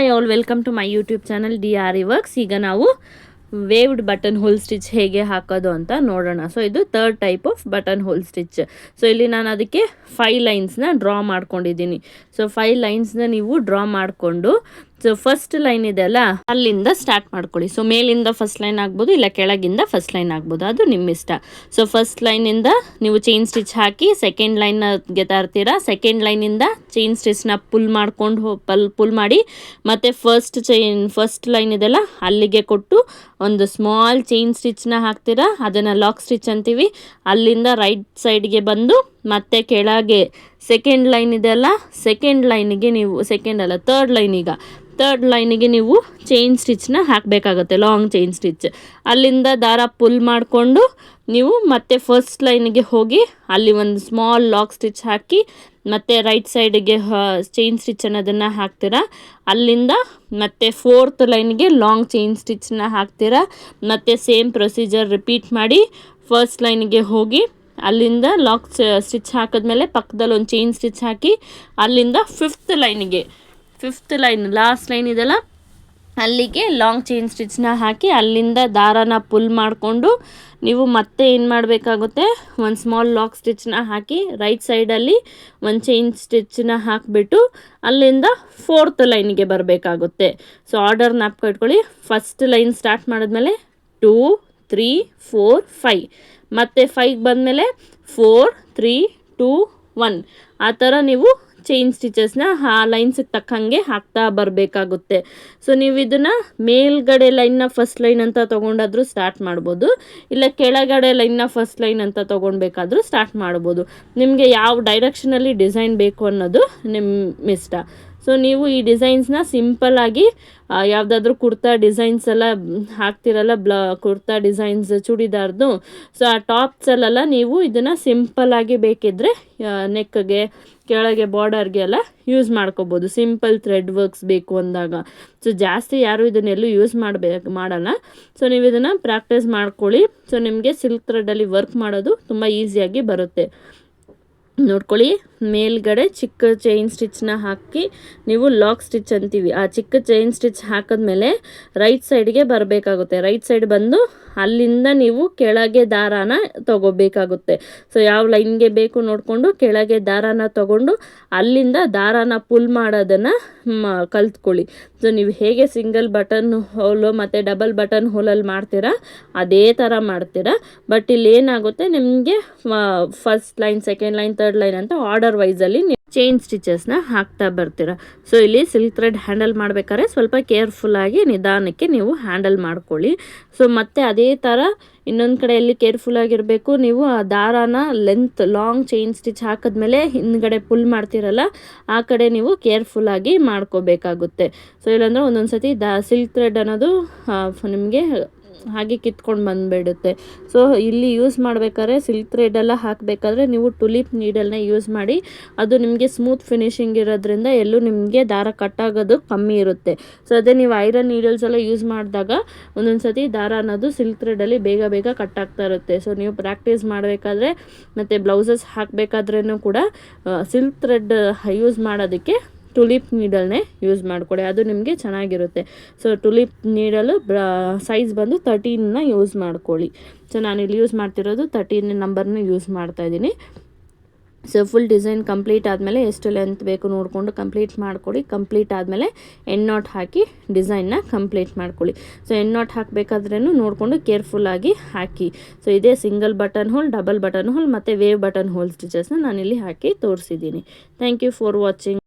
Hi all, welcome to my YouTube channel DRE works. ಈಗ ನಾವು waved button hole stitch ಹೇಗೆ ಹಾಕೋದು ಅಂತ ನೋಡೋಣ. ಸೊ ಇದು third type of button hole stitch. So ಇಲ್ಲಿ ನಾನು ಅದಕ್ಕೆ 5 ಲೈನ್ಸ್ನ ಡ್ರಾ ಮಾಡ್ಕೊಂಡಿದ್ದೀನಿ. ಸೊ 5 ಲೈನ್ಸ್ನ ನೀವು ಡ್ರಾ ಮಾಡಿಕೊಂಡು ಸೊ ಫಸ್ಟ್ ಲೈನ್ ಇದೆ ಅಲ್ಲ, ಅಲ್ಲಿಂದ ಸ್ಟಾರ್ಟ್ ಮಾಡ್ಕೊಳ್ಳಿ. ಸೊ ಮೇಲಿಂದ ಫಸ್ಟ್ ಲೈನ್ ಆಗ್ಬೋದು, ಇಲ್ಲ ಕೆಳಗಿಂದ ಫಸ್ಟ್ ಲೈನ್ ಆಗ್ಬೋದು, ಅದು ನಿಮ್ಮ ಇಷ್ಟ. ಸೊ ಫಸ್ಟ್ ಲೈನಿಂದ ನೀವು ಚೈನ್ ಸ್ಟಿಚ್ ಹಾಕಿ ಸೆಕೆಂಡ್ ಲೈನ್ಗೆ ತರ್ತೀರಾ. ಸೆಕೆಂಡ್ ಲೈನಿಂದ ಚೈನ್ ಸ್ಟಿಚ್ನ ಪುಲ್ ಮಾಡಿ ಮತ್ತು ಫಸ್ಟ್ ಲೈನ್ ಇದೆಲ್ಲ ಅಲ್ಲಿಗೆ ಕೊಟ್ಟು ಒಂದು ಸ್ಮಾಲ್ ಚೈನ್ ಸ್ಟಿಚ್ನ ಹಾಕ್ತೀರಾ. ಅದನ್ನು ಲಾಕ್ ಸ್ಟಿಚ್ ಅಂತೀವಿ. ಅಲ್ಲಿಂದ ರೈಟ್ ಸೈಡ್ಗೆ ಬಂದು ಮತ್ತೆ ಕೆಳಗೆ ಸೆಕೆಂಡ್ ಲೈನ್ ಇದೆಯಲ್ಲ, ಸೆಕೆಂಡ್ ಲೈನಿಗೆ ನೀವು ಥರ್ಡ್ ಲೈನಿಗೆ ನೀವು ಚೈನ್ ಸ್ಟಿಚ್ನ ಹಾಕಬೇಕಾಗುತ್ತೆ, ಲಾಂಗ್ ಚೈನ್ ಸ್ಟಿಚ್. ಅಲ್ಲಿಂದ ದಾರ ಪುಲ್ ಮಾಡಿಕೊಂಡು ನೀವು ಮತ್ತೆ ಫಸ್ಟ್ ಲೈನಿಗೆ ಹೋಗಿ ಅಲ್ಲಿ ಒಂದು ಸ್ಮಾಲ್ ಲಾಕ್ ಸ್ಟಿಚ್ ಹಾಕಿ ಮತ್ತು ರೈಟ್ ಸೈಡಿಗೆ ಚೈನ್ ಸ್ಟಿಚ್ ಅನ್ನೋದನ್ನು ಹಾಕ್ತೀರಾ. ಅಲ್ಲಿಂದ ಮತ್ತೆ ಫೋರ್ತ್ ಲೈನ್ಗೆ ಲಾಂಗ್ ಚೈನ್ ಸ್ಟಿಚ್ನ ಹಾಕ್ತೀರಾ. ಮತ್ತು ಸೇಮ್ ಪ್ರೊಸೀಜರ್ ರಿಪೀಟ್ ಮಾಡಿ ಫಸ್ಟ್ ಲೈನಿಗೆ ಹೋಗಿ ಅಲ್ಲಿಂದ ಲಾಕ್ ಸ್ಟಿಚ್ ಹಾಕಿದ್ಮೇಲೆ ಪಕ್ಕದಲ್ಲಿ ಒಂದು ಚೈನ್ ಸ್ಟಿಚ್ ಹಾಕಿ ಅಲ್ಲಿಂದ ಫಿಫ್ತ್ ಲೈನ್ ಲಾಸ್ಟ್ ಲೈನ್ ಇದೆಲ್ಲ ಅಲ್ಲಿಗೆ ಲಾಂಗ್ ಚೈನ್ ಸ್ಟಿಚ್ನ ಹಾಕಿ ಅಲ್ಲಿಂದ ದಾರಾನ ಪುಲ್ ಮಾಡಿಕೊಂಡು ನೀವು ಮತ್ತೆ ಏನು ಮಾಡಬೇಕಾಗುತ್ತೆ, ಒಂದು ಸ್ಮಾಲ್ ಲಾಕ್ ಸ್ಟಿಚ್ನ ಹಾಕಿ ರೈಟ್ ಸೈಡಲ್ಲಿ ಒಂದು ಚೈನ್ ಸ್ಟಿಚ್ನ ಹಾಕಿಬಿಟ್ಟು ಅಲ್ಲಿಂದ ಫೋರ್ತ್ ಲೈನಿಗೆ ಬರಬೇಕಾಗುತ್ತೆ. ಸೊ ಆರ್ಡರ್ ಜ್ಞಾಪಕ ಇಟ್ಕೊಳ್ಳಿ. ಫಸ್ಟ್ ಲೈನ್ ಸ್ಟಾರ್ಟ್ ಮಾಡಿದ್ಮೇಲೆ 2 3 4 5 ಮತ್ತು 5 ಬಂದಮೇಲೆ 4 3 2 1 ಆ ಥರ ನೀವು ಚೈನ್ ಸ್ಟಿಚಸ್ನ ಆ ಲೈನ್ಸಿಗೆ ತಕ್ಕಂಗೆ ಹಾಕ್ತಾ ಬರಬೇಕಾಗುತ್ತೆ. ಸೊ ನೀವು ಇದನ್ನು ಮೇಲ್ಗಡೆ ಲೈನ್ನ ಫಸ್ಟ್ ಲೈನ್ ಅಂತ ತೊಗೊಂಡಾದರೂ ಸ್ಟಾರ್ಟ್ ಮಾಡ್ಬೋದು, ಇಲ್ಲ ಕೆಳಗಡೆ ಲೈನ್ನ ಫಸ್ಟ್ ಲೈನ್ ಅಂತ ತೊಗೊಳ್ಬೇಕಾದ್ರೂ ಸ್ಟಾರ್ಟ್ ಮಾಡ್ಬೋದು. ನಿಮಗೆ ಯಾವ ಡೈರೆಕ್ಷನಲ್ಲಿ ಡಿಸೈನ್ ಬೇಕು ಅನ್ನೋದು ನಿಮ್ಮ ಇಷ್ಟ. ಸೊ ನೀವು ಈ ಡಿಸೈನ್ಸ್ನ ಸಿಂಪಲ್ಲಾಗಿ ಯಾವುದಾದ್ರೂ ಕುರ್ತಾ ಡಿಸೈನ್ಸ್ ಎಲ್ಲ ಹಾಕ್ತಿರಲ್ಲ, ಕುರ್ತಾ ಡಿಸೈನ್ಸ್ ಚೂಡಿದಾರ್ದು, ಸೊ ಆ ಟಾಪ್ಸಲ್ಲೆಲ್ಲ ನೀವು ಇದನ್ನು ಸಿಂಪಲ್ಲಾಗಿ ಬೇಕಿದ್ದರೆ ನೆಕ್ಗೆ ಕೆಳಗೆ ಬಾರ್ಡರ್ಗೆ ಎಲ್ಲ ಯೂಸ್ ಮಾಡ್ಕೋಬೋದು. ಸಿಂಪಲ್ ಥ್ರೆಡ್ ವರ್ಕ್ಸ್ ಬೇಕು ಅಂದಾಗ. ಸೊ ಜಾಸ್ತಿ ಯಾರು ಇದನ್ನೆಲ್ಲೂ ಯೂಸ್ ಮಾಡಲ್ಲ. ಸೊ ನೀವು ಇದನ್ನು ಪ್ರಾಕ್ಟೀಸ್ ಮಾಡ್ಕೊಳ್ಳಿ. ಸೊ ನಿಮಗೆ ಸಿಲ್ಕ್ ಥ್ರೆಡ್ಡಲ್ಲಿ ವರ್ಕ್ ಮಾಡೋದು ತುಂಬ ಈಸಿಯಾಗಿ ಬರುತ್ತೆ. ನೋಡ್ಕೊಳ್ಳಿ, ಮೇಲ್ಗಡೆ ಚಿಕ್ಕ ಚೈನ್ ಸ್ಟಿಚ್ನ ಹಾಕಿ ನೀವು ಲಾಕ್ ಸ್ಟಿಚ್ ಅಂತೀವಿ. ಆ ಚಿಕ್ಕ ಚೈನ್ ಸ್ಟಿಚ್ ಹಾಕಿದ್ಮೇಲೆ ರೈಟ್ ಸೈಡ್ಗೆ ಬರಬೇಕಾಗುತ್ತೆ. ರೈಟ್ ಸೈಡ್ ಬಂದು ಅಲ್ಲಿಂದ ನೀವು ಕೆಳಗೆ ದಾರಾನ ತೊಗೋಬೇಕಾಗುತ್ತೆ. ಸೊ ಯಾವ ಲೈನ್ಗೆ ಬೇಕು ನೋಡಿಕೊಂಡು ಕೆಳಗೆ ದಾರಾನ ತೊಗೊಂಡು ಅಲ್ಲಿಂದ ದಾರಾನ ಪುಲ್ ಮಾಡೋದನ್ನು ಕಲ್ತ್ಕೊಳ್ಳಿ. ಸೊ ನೀವು ಹೇಗೆ ಸಿಂಗಲ್ ಬಟನ್ ಹೋಲು ಮತ್ತು ಡಬಲ್ ಬಟನ್ ಹೋಲಲ್ಲಿ ಮಾಡ್ತೀರಾ ಅದೇ ಥರ ಮಾಡ್ತೀರಾ. ಬಟ್ ಇಲ್ಲಿ ಏನಾಗುತ್ತೆ, ನಿಮಗೆ first line second line third line ಅಂತ ಆರ್ಡರ್ ವೈಸಲ್ಲಿ ನೀವು ಚೈನ್ ಸ್ಟಿಚಸ್ನ ಹಾಕ್ತಾ ಬರ್ತೀರಾ. ಸೊ ಇಲ್ಲಿ ಸಿಲ್ಕ್ ಥ್ರೆಡ್ ಹ್ಯಾಂಡಲ್ ಮಾಡಬೇಕಾದ್ರೆ ಸ್ವಲ್ಪ ಕೇರ್ಫುಲ್ಲಾಗಿ ನಿಧಾನಕ್ಕೆ ನೀವು ಹ್ಯಾಂಡಲ್ ಮಾಡ್ಕೊಳ್ಳಿ. ಸೊ ಮತ್ತೆ ಅದೇ ಥರ ಇನ್ನೊಂದು ಕಡೆಯಲ್ಲಿ ಕೇರ್ಫುಲ್ಲಾಗಿರಬೇಕು. ನೀವು ಆ ದಾರಾನ ಲಾಂಗ್ ಚೈನ್ ಸ್ಟಿಚ್ ಹಾಕಿದ್ಮೇಲೆ ಹಿಂದ್ಗಡೆ ಪುಲ್ ಮಾಡ್ತೀರಲ್ಲ, ಆ ಕಡೆ ನೀವು ಕೇರ್ಫುಲ್ಲಾಗಿ ಮಾಡ್ಕೋಬೇಕಾಗುತ್ತೆ. ಸೊ ಇಲ್ಲಾಂದರೆ ಒಂದೊಂದು ಸತಿ ಸಿಲ್ಕ್ ಥ್ರೆಡ್ ಅನ್ನೋದು ನಿಮಗೆ ಹಾಗೆ ಕಿತ್ಕೊಂಡು ಬಂದುಬಿಡುತ್ತೆ. ಸೊ ಇಲ್ಲಿ ಯೂಸ್ ಮಾಡಬೇಕಾದ್ರೆ ಸಿಲ್ಕ್ ಥ್ರೆಡೆಲ್ಲ ಹಾಕಬೇಕಾದ್ರೆ ನೀವು ಟುಲಿಪ್ ನೀಡಲ್ನ ಯೂಸ್ ಮಾಡಿ. ಅದು ನಿಮಗೆ ಸ್ಮೂತ್ ಫಿನಿಶಿಂಗ್ ಇರೋದ್ರಿಂದ ಎಲ್ಲೂ ನಿಮಗೆ ದಾರ ಕಟ್ಟಾಗೋದು ಕಮ್ಮಿ ಇರುತ್ತೆ. ಸೊ ಅದೇ ನೀವು ಐರನ್ ನೀಡಲ್ಸ್ ಎಲ್ಲ ಯೂಸ್ ಮಾಡಿದಾಗ ಒಂದೊಂದು ಸತಿ ದಾರ ಅನ್ನೋದು ಸಿಲ್ಕ್ ಥ್ರೆಡಲ್ಲಿ ಬೇಗ ಕಟ್ಟಾಗ್ತಾ ಇರುತ್ತೆ. ಸೊ ನೀವು ಪ್ರಾಕ್ಟೀಸ್ ಮಾಡಬೇಕಾದ್ರೆ ಮತ್ತು ಬ್ಲೌಸಸ್ ಹಾಕಬೇಕಾದ್ರೂ ಕೂಡ ಸಿಲ್ಕ್ ಥ್ರೆಡ್ ಯೂಸ್ ಮಾಡೋದಕ್ಕೆ ಟುಲಿಪ್ ನೀಡಲ್ನೇ ಯೂಸ್ ಮಾಡಿಕೊಡಿ, ಅದು ನಿಮಗೆ ಚೆನ್ನಾಗಿರುತ್ತೆ. ಸೊ ಟುಲಿಪ್ ನೀಡಲು ಸೈಜ್ ಬಂದು 13ನ ಯೂಸ್ ಮಾಡ್ಕೊಳ್ಳಿ. ಸೊ ನಾನಿಲ್ಲಿ ಯೂಸ್ ಮಾಡ್ತಿರೋದು 13 ನಂಬರ್ನ ಯೂಸ್ ಮಾಡ್ತಾಯಿದ್ದೀನಿ. ಸೊ ಫುಲ್ ಡಿಸೈನ್ ಕಂಪ್ಲೀಟ್ ಆದಮೇಲೆ ಎಷ್ಟು ಲೆಂತ್ ಬೇಕು ನೋಡಿಕೊಂಡು ಕಂಪ್ಲೀಟ್ ಮಾಡ್ಕೊಳ್ಳಿ. ಕಂಪ್ಲೀಟ್ ಆದಮೇಲೆ ಎಂಡ್ ನಾಟ್ ಹಾಕಿ ಡಿಸೈನ್ನ ಕಂಪ್ಲೀಟ್ ಮಾಡ್ಕೊಳ್ಳಿ. ಸೊ ಎಂಡ್ ನಾಟ್ ಹಾಕಬೇಕಾದ್ರೂ ನೋಡಿಕೊಂಡು ಕೇರ್ಫುಲ್ಲಾಗಿ ಹಾಕಿ. ಸೊ ಇದೇ single button hole, double button hole ಮತ್ತು ವೇವ್ ಬಟನ್ ಹೋಲ್ ಸ್ಟಿಚಸ್ನ ನಾನಿಲ್ಲಿ ಹಾಕಿ ತೋರಿಸಿದ್ದೀನಿ. Thank you for watching.